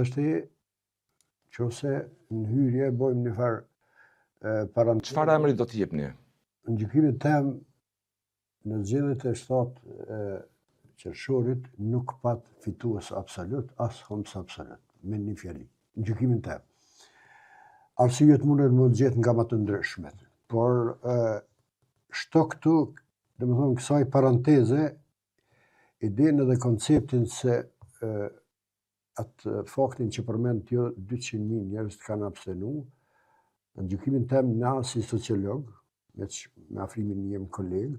është që ose në hyrje bojmë një farë parantezë. Çfarë emri do t'i jepni? Në gjykimin tem, në zgjedhjet e 7 qershorit nuk pat fitues absolut, as humbës absolut, me një fjali. Në gjykimin tem. Arsyet mundet më gjetë nga më të ndryshmet, por shto këtu, domethënë kësaj paranteze, idenë dhe konceptin se atë faktin që përmend jo 200.000 njerëz të kanë abstenu, në gjykimin tem na si sociolog, me afrimin jem koleg,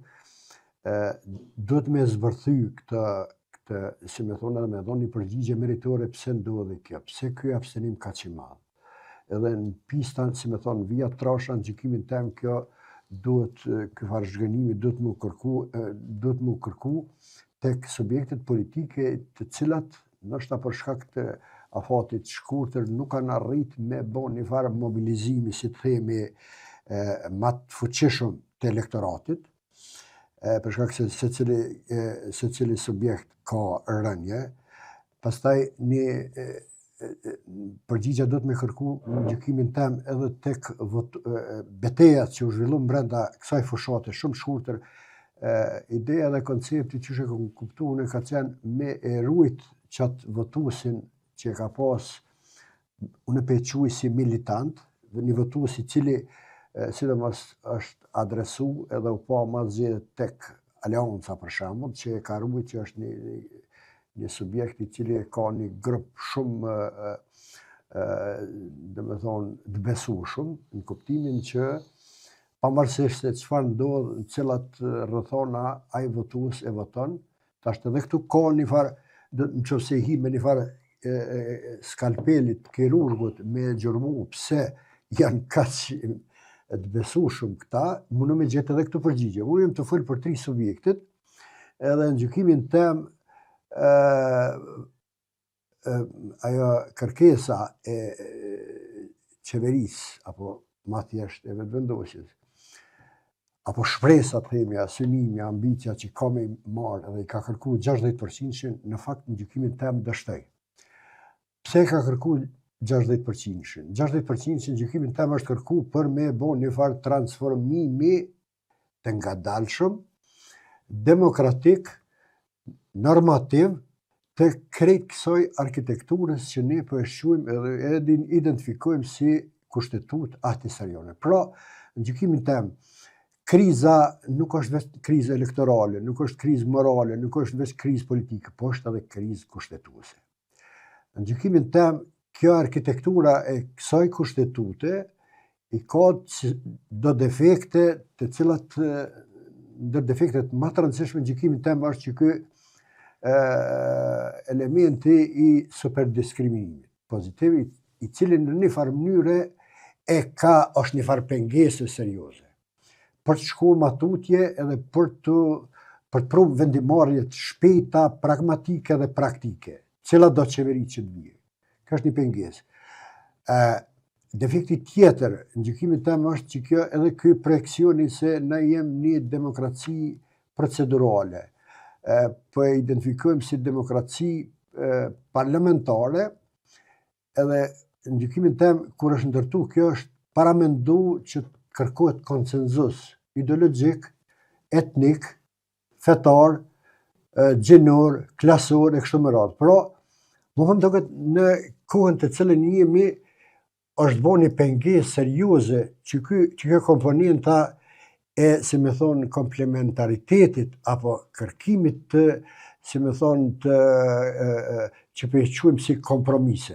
duhet me zbërthy këtë, si me thonë edhe me dhonë një përgjigje meritore pse ndodhi kjo, pse ky abstenim ka që madh. Edhe në pistan, si me thonë, via trasha në gjykimin tem kjo duhet, ky farë zhgënimi duhet mu kërku tek subjektet politike të cilat ndoshta për shkak të afatit shkurtër nuk kanë arrit me bon një farë mobilizimi, si të themi, ma të fuqishëm të elektoratit, për shkak se secili subjekt ka rënje, pastaj një përgjigja do të me kërku në gjykimin tem edhe tek betejat që u zhvillu brenda kësaj fushate shumë shkurtër, ideja dhe koncepti që shë kuptu unë ka qenë me e rujt qatë votuesin që ka pas, unë pe quj si militant, një votues i cili sidomos është adresu edhe u pa ma zgjedhjet tek Alianca për shembull, që ka rujt që është një subjekt i cili ka një grup shumë të besueshëm, në kuptimin që pavarësisht se çfarë ndodh në cilat rrethona ai votues e voton, tash edhe këtu ka një farë, nëse i hi me një farë skalpelit kirurgut me gjurmu pse janë kaq të besueshëm këta, mundu me gjetë edhe këtu përgjigje. Unë jam të fol për 3 subjektet, edhe në gjykimin tem ajo kërkesa e qeverisë, apo ma thjesht e vetëvendosjes, apo shpresa të themi, synimi, ambicia që ka me marrë edhe i ka kërku 60%, në fakt në gjykimin tem dështoj. Pse ka kërku 60%? 60% në gjykimin tem është kërku për me bo një farë transformimi të ngadalshëm, demokratik, normativ, të krejt kësoj arkitekturës që ne po e shohim edhe identifikojmë si kushtetut antiserione. Pra, në gjykimin tem, kriza nuk është vetëm krizë elektorale, nuk është krizë morale, nuk është vetëm krizë politike, po është edhe krizë kushtetuese. Në gjykimin tem, kjo arkitektura e kësaj kushtetute i ka do defekte të cilat ndër defektet më të rëndësishme në gjykimin tem është që ky elementi i superdiskriminimit pozitiv, i cili në një farë mënyre është një farë pengesë serioze. Për të shku matutje edhe për të pru vendimarrje të shpejta, pragmatike dhe praktike, cila do qeveri që të bje. Kjo është një pengesë. Defekti tjetër në gjykimin tem është që kjo edhe ky projekcioni se ne jemi një demokraci procedurale, po e identifikojmë si demokraci parlamentare, edhe në gjykimin tem kur është ndërtu kjo është paramendu që kërkohet konsenzus ideologjik, etnik, fetar, gjinor, klasor e kështu me radhë. Pra, më thëmë duket në kohën të cilën jemi është bo një pengesë serioze që kjo komponenta e, si me thonë, komplementaritetit apo kërkimit të, si me thonë, që përquim si kompromise.